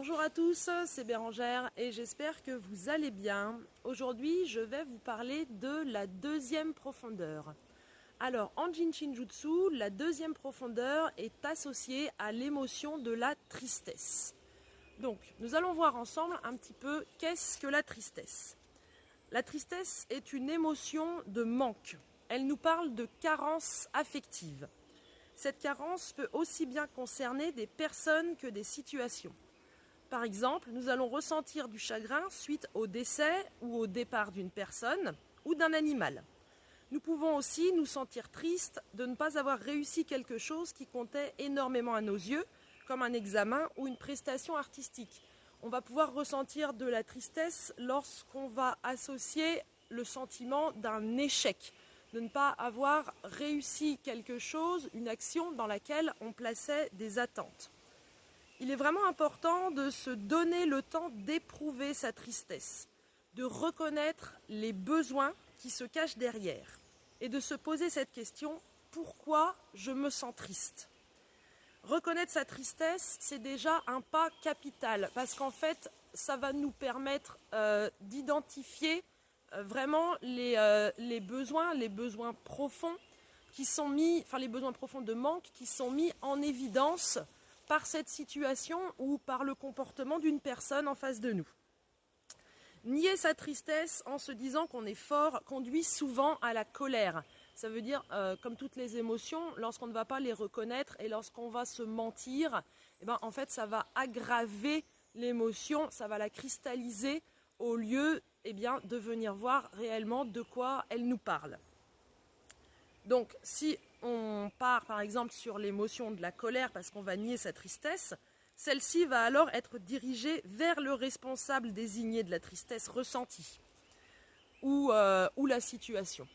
Bonjour à tous, c'est Bérangère et j'espère que vous allez bien. Aujourd'hui, je vais vous parler de la deuxième profondeur. Alors, en Jinshinjutsu, la deuxième profondeur est associée à l'émotion de la tristesse. Donc, nous allons voir ensemble un petit peu qu'est-ce que la tristesse. La tristesse est une émotion de manque. Elle nous parle de carence affective. Cette carence peut aussi bien concerner des personnes que des situations. Par exemple, nous allons ressentir du chagrin suite au décès ou au départ d'une personne ou d'un animal. Nous pouvons aussi nous sentir tristes de ne pas avoir réussi quelque chose qui comptait énormément à nos yeux, comme un examen ou une prestation artistique. On va pouvoir ressentir de la tristesse lorsqu'on va associer le sentiment d'un échec, de ne pas avoir réussi quelque chose, une action dans laquelle on plaçait des attentes. Il est vraiment important de se donner le temps d'éprouver sa tristesse, de reconnaître les besoins qui se cachent derrière et de se poser cette question: pourquoi je me sens triste ? Reconnaître sa tristesse, c'est déjà un pas capital parce qu'en fait, ça va nous permettre d'identifier vraiment les besoins profonds qui sont mis, les besoins profonds de manque qui sont mis en évidence par cette situation ou par le comportement d'une personne en face de nous. Nier sa tristesse en se disant qu'on est fort conduit souvent à la colère. Ça veut dire, comme toutes les émotions, lorsqu'on ne va pas les reconnaître et lorsqu'on va se mentir, en fait, ça va aggraver l'émotion, ça va la cristalliser au lieu de venir voir réellement de quoi elle nous parle. Donc, si on part par exemple sur l'émotion de la colère parce qu'on va nier sa tristesse, celle-ci va alors être dirigée vers le responsable désigné de la tristesse ressentie ou la situation.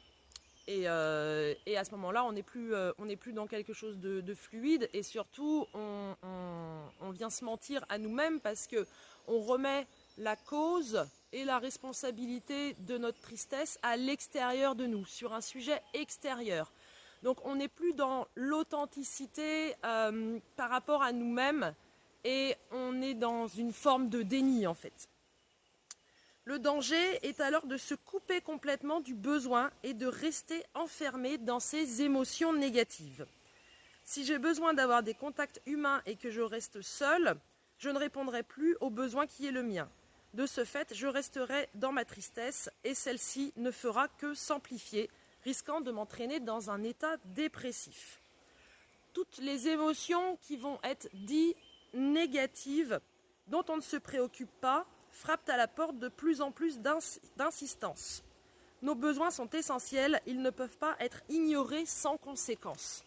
Et à ce moment-là, on n'est plus dans quelque chose de fluide et surtout, on vient se mentir à nous-mêmes parce qu'on remet la cause et la responsabilité de notre tristesse à l'extérieur de nous, sur un sujet extérieur. Donc on n'est plus dans l'authenticité par rapport à nous-mêmes et on est dans une forme de déni en fait. Le danger est alors de se couper complètement du besoin et de rester enfermé dans ses émotions négatives. Si j'ai besoin d'avoir des contacts humains et que je reste seule, je ne répondrai plus au besoin qui est le mien. De ce fait, je resterai dans ma tristesse et celle-ci ne fera que s'amplifier, risquant de m'entraîner dans un état dépressif. Toutes les émotions qui vont être dites négatives, dont on ne se préoccupe pas, frappent à la porte de plus en plus d'insistance. Nos besoins sont essentiels, ils ne peuvent pas être ignorés sans conséquence.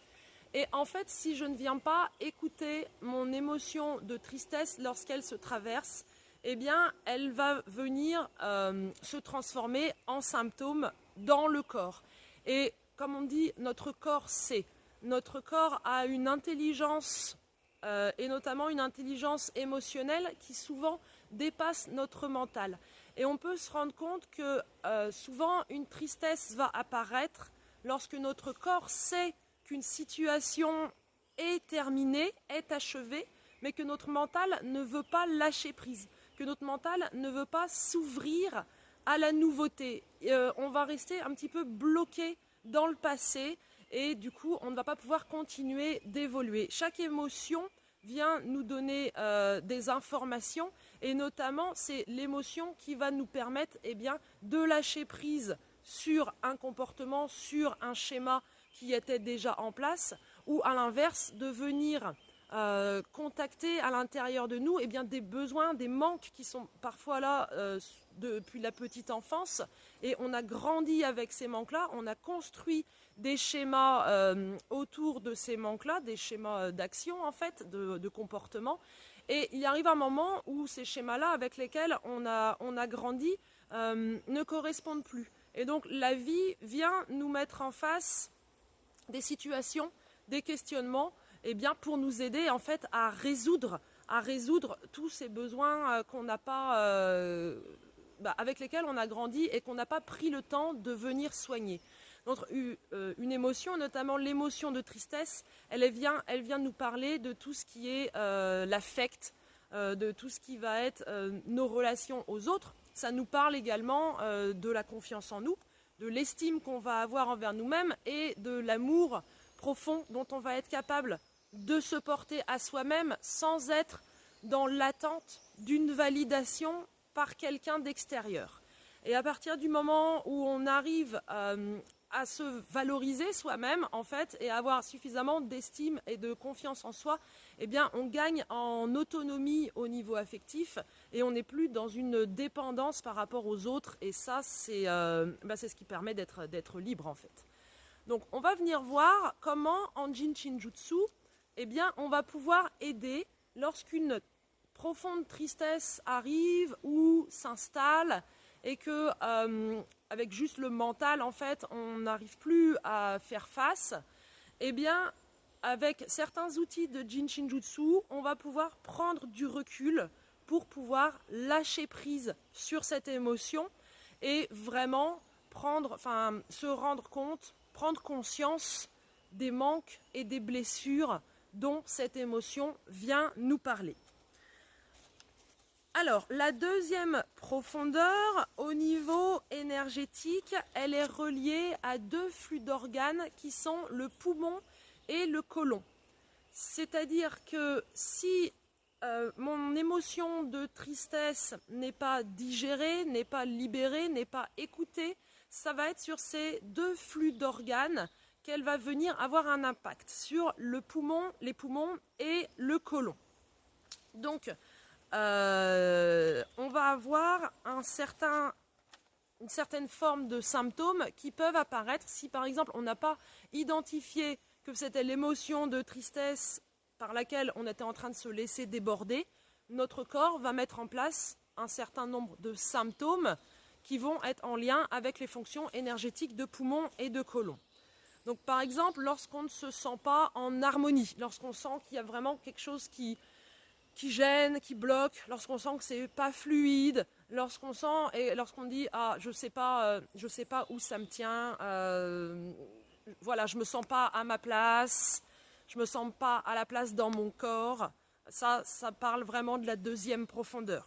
Et en fait, si je ne viens pas écouter mon émotion de tristesse lorsqu'elle se traverse, elle va venir se transformer en symptôme dans le corps. Et comme on dit, notre corps sait. Notre corps a une intelligence, et notamment une intelligence émotionnelle qui souvent dépasse notre mental. Et on peut se rendre compte que souvent une tristesse va apparaître lorsque notre corps sait qu'une situation est terminée, est achevée, mais que notre mental ne veut pas lâcher prise, que notre mental ne veut pas s'ouvrir à la nouveauté. On va rester un petit peu bloqué dans le passé et du coup, on ne va pas pouvoir continuer d'évoluer. Chaque émotion vient nous donner des informations et notamment, c'est l'émotion qui va nous permettre de lâcher prise sur un comportement, sur un schéma qui était déjà en place ou à l'inverse, de venir contacter à l'intérieur de nous des besoins, des manques qui sont parfois là depuis la petite enfance et on a grandi avec ces manques-là, on a construit des schémas autour de ces manques-là, des schémas d'action en fait, de comportement et il arrive un moment où ces schémas-là avec lesquels on a grandi ne correspondent plus et donc la vie vient nous mettre en face des situations, des questionnements pour nous aider en fait à résoudre tous ces besoins qu'on n'a pas, avec lesquels on a grandi et qu'on n'a pas pris le temps de venir soigner. Donc une émotion, notamment l'émotion de tristesse, elle vient nous parler de tout ce qui est l'affect, de tout ce qui va être nos relations aux autres. Ça nous parle également de la confiance en nous, de l'estime qu'on va avoir envers nous-mêmes et de l'amour profond dont on va être capable de se porter à soi-même sans être dans l'attente d'une validation par quelqu'un d'extérieur. Et à partir du moment où on arrive à se valoriser soi-même en fait et à avoir suffisamment d'estime et de confiance en soi, eh bien on gagne en autonomie au niveau affectif et on n'est plus dans une dépendance par rapport aux autres et ça c'est ce qui permet d'être libre en fait. Donc on va venir voir comment en Jin Shinjutsu, eh bien on va pouvoir aider lorsqu'une profonde tristesse arrive ou s'installe et que avec juste le mental en fait on n'arrive plus à faire face, eh bien avec certains outils de Jin Shinjutsu on va pouvoir prendre du recul pour pouvoir lâcher prise sur cette émotion et vraiment se rendre compte, prendre conscience des manques et des blessures dont cette émotion vient nous parler. Alors, la deuxième profondeur, au niveau énergétique, elle est reliée à deux flux d'organes qui sont le poumon et le côlon. C'est-à-dire que si mon émotion de tristesse n'est pas digérée, n'est pas libérée, n'est pas écoutée, ça va être sur ces deux flux d'organes qu'elle va venir avoir un impact sur le poumon, les poumons et le côlon. Donc, on va avoir une certaine forme de symptômes qui peuvent apparaître si par exemple on n'a pas identifié que c'était l'émotion de tristesse par laquelle on était en train de se laisser déborder. Notre corps va mettre en place un certain nombre de symptômes qui vont être en lien avec les fonctions énergétiques de poumon et de côlon. Donc par exemple, lorsqu'on ne se sent pas en harmonie, lorsqu'on sent qu'il y a vraiment quelque chose qui gêne, qui bloque, lorsqu'on sent que c'est pas fluide, lorsqu'on dit je sais pas où ça me tient, voilà, je me sens pas à ma place, je me sens pas à la place dans mon corps. Ça parle vraiment de la deuxième profondeur.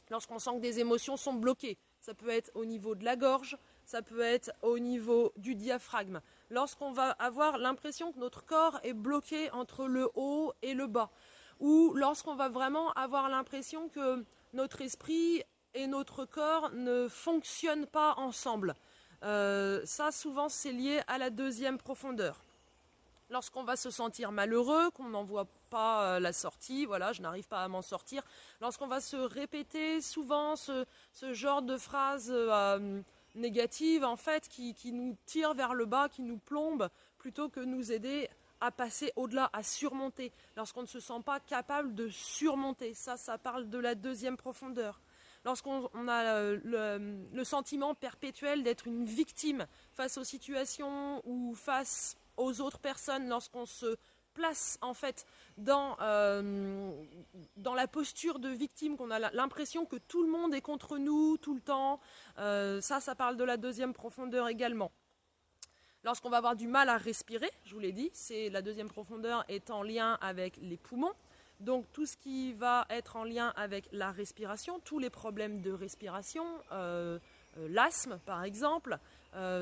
Lorsqu'on sent que des émotions sont bloquées, ça peut être au niveau de la gorge, ça peut être au niveau du diaphragme. Lorsqu'on va avoir l'impression que notre corps est bloqué entre le haut et le bas, ou lorsqu'on va vraiment avoir l'impression que notre esprit et notre corps ne fonctionnent pas ensemble. Ça, souvent, c'est lié à la deuxième profondeur. Lorsqu'on va se sentir malheureux, qu'on n'en voit pas la sortie, voilà, je n'arrive pas à m'en sortir. Lorsqu'on va se répéter souvent ce genre de phrases négatives, en fait, qui nous tirent vers le bas, qui nous plombent, plutôt que nous aider à passer au-delà, à surmonter. Lorsqu'on ne se sent pas capable de surmonter, ça parle de la deuxième profondeur. Lorsqu'on a le sentiment perpétuel d'être une victime face aux situations ou face aux autres personnes, lorsqu'on se place en fait dans la posture de victime, qu'on a l'impression que tout le monde est contre nous tout le temps, ça parle de la deuxième profondeur également. Lorsqu'on va avoir du mal à respirer, je vous l'ai dit, la deuxième profondeur est en lien avec les poumons. Donc tout ce qui va être en lien avec la respiration, tous les problèmes de respiration, l'asthme par exemple,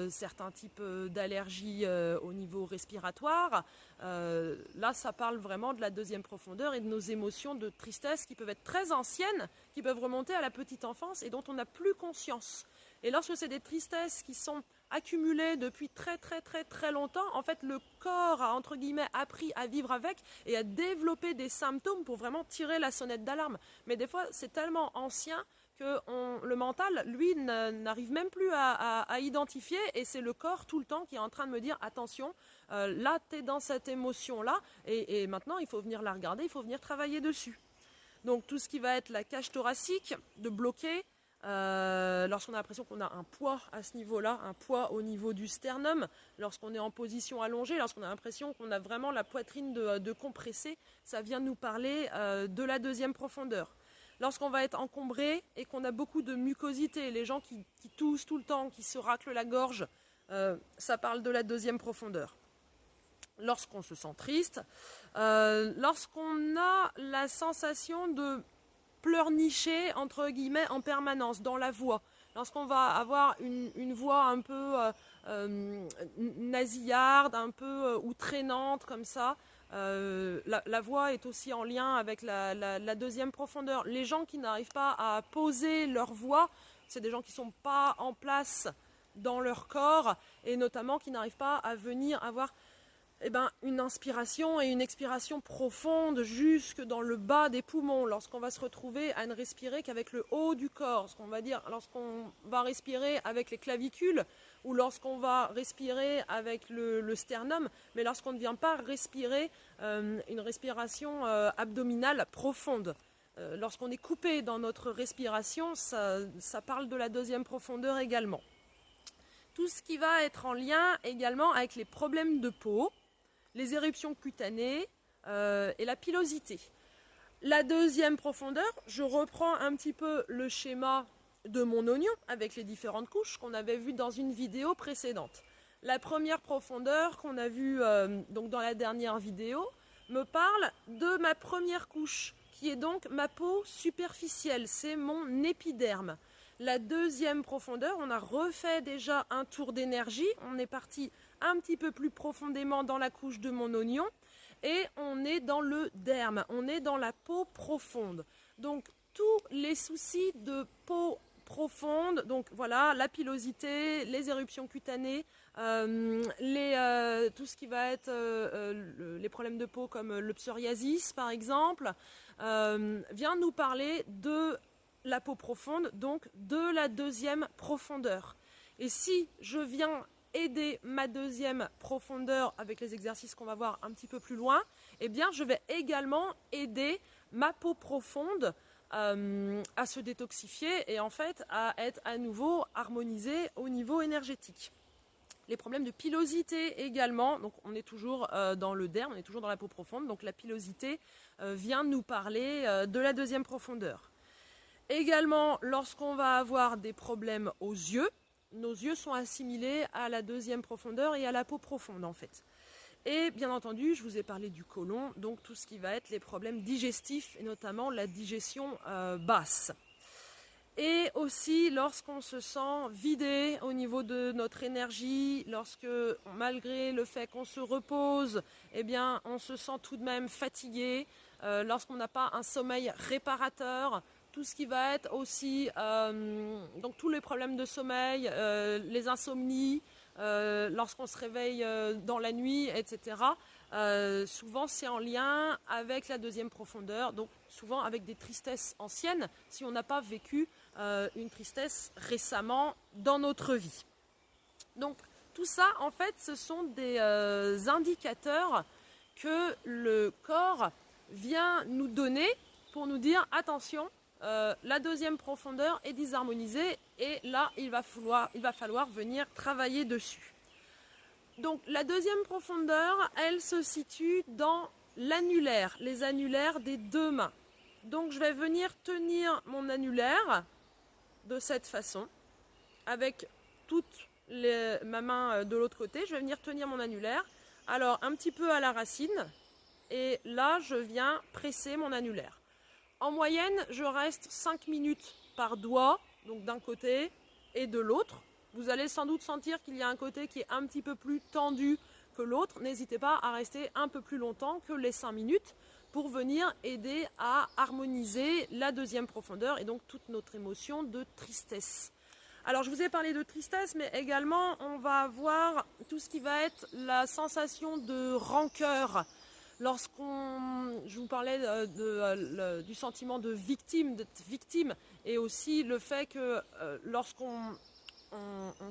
certains types d'allergies au niveau respiratoire, là ça parle vraiment de la deuxième profondeur et de nos émotions de tristesse qui peuvent être très anciennes, qui peuvent remonter à la petite enfance et dont on n'a plus conscience. Et lorsque c'est des tristesses qui sont accumulées depuis très très très très longtemps, en fait le corps a entre guillemets appris à vivre avec et à développer des symptômes pour vraiment tirer la sonnette d'alarme. Mais des fois c'est tellement ancien que le mental, lui, n'arrive même plus à identifier et c'est le corps tout le temps qui est en train de me dire attention, là tu es dans cette émotion-là et maintenant il faut venir la regarder, il faut venir travailler dessus. Donc tout ce qui va être la cage thoracique, de bloquer, lorsqu'on a l'impression qu'on a un poids à ce niveau-là, un poids au niveau du sternum, lorsqu'on est en position allongée, lorsqu'on a l'impression qu'on a vraiment la poitrine de compressée, ça vient nous parler de la deuxième profondeur. Lorsqu'on va être encombré et qu'on a beaucoup de mucosité, les gens qui toussent tout le temps, qui se raclent la gorge, ça parle de la deuxième profondeur. lorsqu'on se sent triste, lorsqu'on a la sensation de pleurnicher, entre guillemets, en permanence dans la voix, lorsqu'on va avoir une voix un peu nasillarde, un peu ou traînante comme ça. La voix est aussi en lien avec la deuxième profondeur. Les gens qui n'arrivent pas à poser leur voix, c'est des gens qui ne sont pas en place dans leur corps et notamment qui n'arrivent pas à venir avoir une inspiration et une expiration profonde jusque dans le bas des poumons, lorsqu'on va se retrouver à ne respirer qu'avec le haut du corps, lorsqu'on va respirer avec les clavicules ou lorsqu'on va respirer avec le sternum, mais lorsqu'on ne vient pas respirer une respiration abdominale profonde. Lorsqu'on est coupé dans notre respiration, ça parle de la deuxième profondeur également. Tout ce qui va être en lien également avec les problèmes de peau, les éruptions cutanées et la pilosité. La deuxième profondeur, je reprends un petit peu le schéma de mon oignon avec les différentes couches qu'on avait vues dans une vidéo précédente. La première profondeur qu'on a vue donc dans la dernière vidéo me parle de ma première couche, qui est donc ma peau superficielle, c'est mon épiderme. La deuxième profondeur, on a refait déjà un tour d'énergie, on est parti un petit peu plus profondément dans la couche de mon oignon et on est dans le derme, on est dans la peau profonde. Donc tous les soucis de peau profonde, donc voilà, la pilosité, les éruptions cutanées, tout ce qui va être les problèmes de peau comme le psoriasis par exemple, vient nous parler de la peau profonde, donc de la deuxième profondeur. Et si je viens aider ma deuxième profondeur avec les exercices qu'on va voir un petit peu plus loin, eh bien je vais également aider ma peau profonde à se détoxifier et en fait à être à nouveau harmonisée au niveau énergétique. Les problèmes de pilosité également, donc on est toujours dans le derme, on est toujours dans la peau profonde, donc la pilosité vient nous parler de la deuxième profondeur. Également, lorsqu'on va avoir des problèmes aux yeux, nos yeux sont assimilés à la deuxième profondeur et à la peau profonde en fait. Et bien entendu, je vous ai parlé du côlon, donc tout ce qui va être les problèmes digestifs et notamment la digestion basse. Et aussi lorsqu'on se sent vidé au niveau de notre énergie, lorsque malgré le fait qu'on se repose, eh bien on se sent tout de même fatigué, lorsqu'on n'a pas un sommeil réparateur, tout ce qui va être aussi, donc tous les problèmes de sommeil, les insomnies, lorsqu'on se réveille dans la nuit, etc. Souvent c'est en lien avec la deuxième profondeur, donc souvent avec des tristesses anciennes, si on n'a pas vécu une tristesse récemment dans notre vie. Donc tout ça, en fait, ce sont des indicateurs que le corps vient nous donner pour nous dire attention, la deuxième profondeur est désharmonisée et là il va falloir venir travailler dessus. Donc la deuxième profondeur, elle se situe dans l'annulaire, les annulaires des deux mains. Donc je vais venir tenir mon annulaire de cette façon, avec ma main de l'autre côté, je vais venir tenir mon annulaire, alors un petit peu à la racine, et là je viens presser mon annulaire. En moyenne, je reste 5 minutes par doigt, donc d'un côté et de l'autre. Vous allez sans doute sentir qu'il y a un côté qui est un petit peu plus tendu que l'autre. N'hésitez pas à rester un peu plus longtemps que les 5 minutes pour venir aider à harmoniser la deuxième profondeur et donc toute notre émotion de tristesse. Alors je vous ai parlé de tristesse, mais également on va avoir tout ce qui va être la sensation de rancœur. Je vous parlais du sentiment de d'être victime, et aussi le fait que lorsqu'on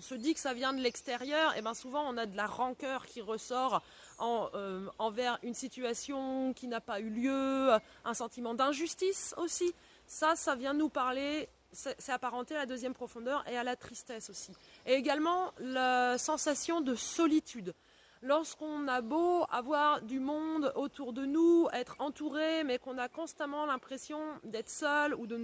se dit que ça vient de l'extérieur, et bien souvent on a de la rancœur qui ressort envers une situation qui n'a pas eu lieu, un sentiment d'injustice aussi. Ça vient nous parler, c'est apparenté à la deuxième profondeur et à la tristesse aussi. Et également la sensation de solitude. Lorsqu'on a beau avoir du monde autour de nous, être entouré, mais qu'on a constamment l'impression d'être seul ou de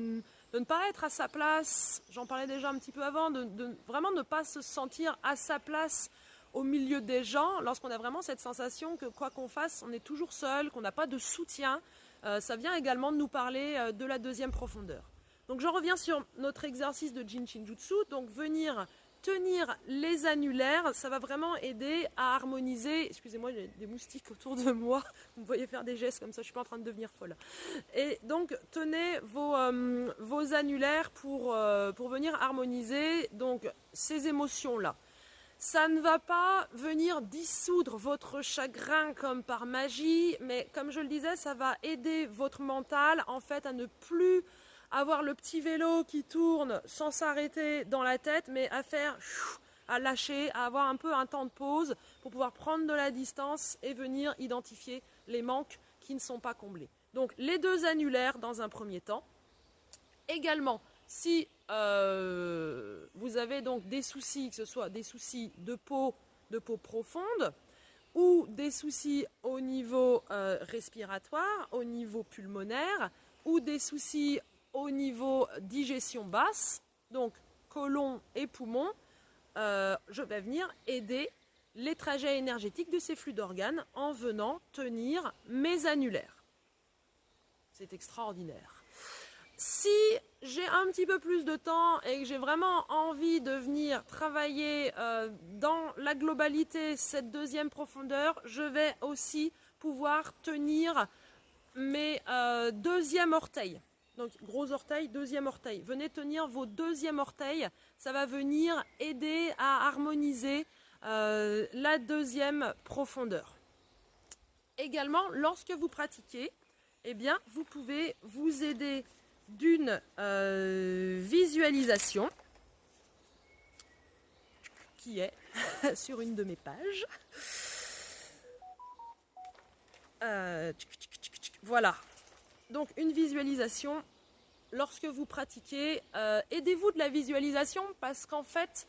ne pas être à sa place, j'en parlais déjà un petit peu avant, de vraiment ne pas se sentir à sa place au milieu des gens, lorsqu'on a vraiment cette sensation que quoi qu'on fasse, on est toujours seul, qu'on n'a pas de soutien, ça vient également de nous parler de la deuxième profondeur. Donc j'en reviens sur notre exercice de Jin Shinjutsu, donc venir tenir les annulaires, ça va vraiment aider à harmoniser. Excusez-moi, j'ai des moustiques autour de moi. Vous me voyez faire des gestes comme ça, je ne suis pas en train de devenir folle. Et donc, tenez vos annulaires pour venir harmoniser donc, ces émotions-là. Ça ne va pas venir dissoudre votre chagrin comme par magie, mais comme je le disais, ça va aider votre mental en fait à ne plus avoir le petit vélo qui tourne sans s'arrêter dans la tête, mais à lâcher, à avoir un peu un temps de pause pour pouvoir prendre de la distance et venir identifier les manques qui ne sont pas comblés. Donc les 2 annulaires dans un premier temps. Également, si vous avez donc des soucis, que ce soit des soucis de peau profonde, ou des soucis au niveau respiratoire, au niveau pulmonaire, ou des soucis au niveau digestion basse, donc côlon et poumon, je vais venir aider les trajets énergétiques de ces flux d'organes en venant tenir mes annulaires. C'est extraordinaire. Si j'ai un petit peu plus de temps et que j'ai vraiment envie de venir travailler dans la globalité cette deuxième profondeur, je vais aussi pouvoir tenir mes deuxième orteils. Donc gros orteil, deuxième orteil. Venez tenir vos deuxièmes orteils, ça va venir aider à harmoniser la deuxième profondeur. Également, lorsque vous pratiquez, eh bien, vous pouvez vous aider d'une visualisation qui est sur une de mes pages. Voilà. Donc une visualisation, lorsque vous pratiquez, aidez-vous de la visualisation parce qu'en fait,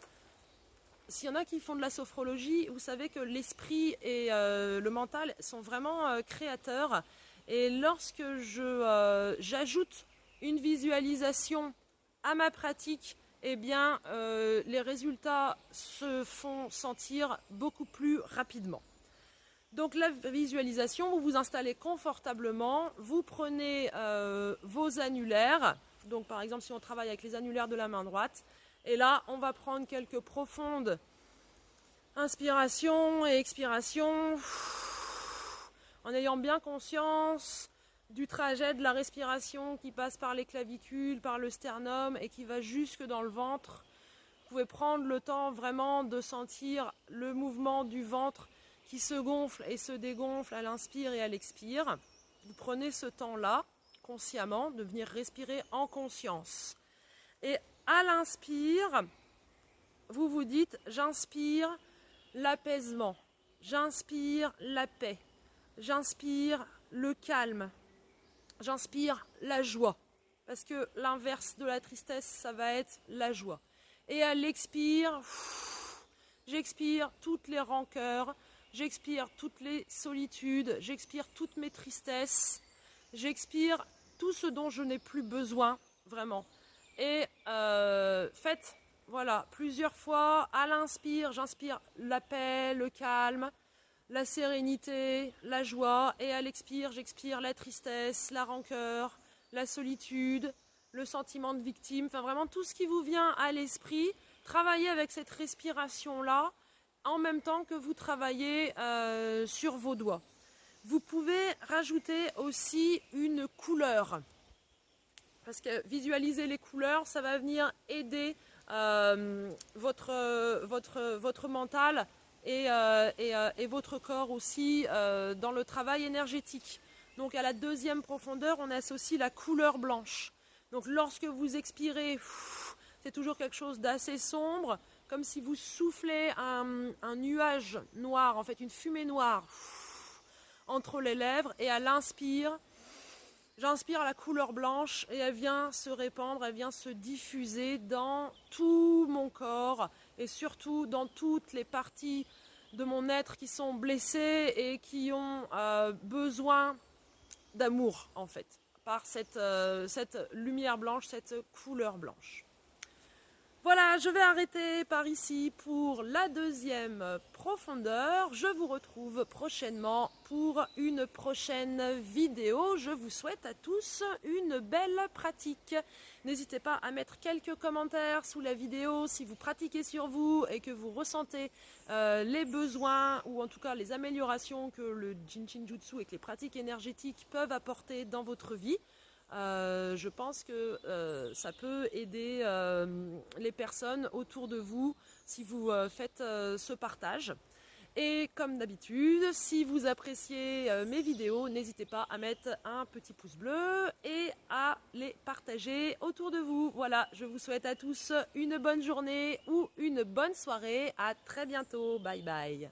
s'il y en a qui font de la sophrologie, vous savez que l'esprit et le mental sont vraiment créateurs. Et lorsque j'ajoute une visualisation à ma pratique, eh bien, les résultats se font sentir beaucoup plus rapidement. Donc la visualisation, vous vous installez confortablement, vous prenez vos annulaires, donc par exemple si on travaille avec les annulaires de la main droite, et là on va prendre quelques profondes inspirations et expirations, en ayant bien conscience du trajet de la respiration qui passe par les clavicules, par le sternum et qui va jusque dans le ventre. Vous pouvez prendre le temps vraiment de sentir le mouvement du ventre qui se gonfle et se dégonfle à l'inspire et à l'expire. Vous prenez ce temps-là, consciemment, de venir respirer en conscience. Et à l'inspire, vous vous dites, j'inspire l'apaisement, j'inspire la paix, j'inspire le calme, j'inspire la joie. Parce que l'inverse de la tristesse, ça va être la joie. Et à l'expire, j'expire toutes les rancœurs, j'expire toutes les solitudes, j'expire toutes mes tristesses, j'expire tout ce dont je n'ai plus besoin, vraiment. Et faites, voilà, plusieurs fois, à l'inspire, j'inspire la paix, le calme, la sérénité, la joie, et à l'expire, j'expire la tristesse, la rancœur, la solitude, le sentiment de victime, enfin vraiment tout ce qui vous vient à l'esprit, travaillez avec cette respiration-là, en même temps que vous travaillez sur vos doigts. Vous pouvez rajouter aussi une couleur, parce que visualiser les couleurs, ça va venir aider votre mental et votre corps aussi dans le travail énergétique. Donc à la deuxième profondeur, on associe la couleur blanche. Donc lorsque vous expirez, c'est toujours quelque chose d'assez sombre, comme si vous soufflez un nuage noir, en fait une fumée noire entre les lèvres, et à l'inspire, j'inspire la couleur blanche et elle vient se répandre, elle vient se diffuser dans tout mon corps et surtout dans toutes les parties de mon être qui sont blessées et qui ont besoin d'amour en fait, par cette lumière blanche, cette couleur blanche. Voilà, je vais arrêter par ici pour la deuxième profondeur. Je vous retrouve prochainement pour une prochaine vidéo. Je vous souhaite à tous une belle pratique. N'hésitez pas à mettre quelques commentaires sous la vidéo si vous pratiquez sur vous et que vous ressentez les besoins ou en tout cas les améliorations que le Jinshin Jutsu et que les pratiques énergétiques peuvent apporter dans votre vie. Je pense que ça peut aider les personnes autour de vous si vous faites ce partage. Et comme d'habitude, si vous appréciez mes vidéos, n'hésitez pas à mettre un petit pouce bleu et à les partager autour de vous. Voilà, je vous souhaite à tous une bonne journée ou une bonne soirée. À très bientôt. Bye bye.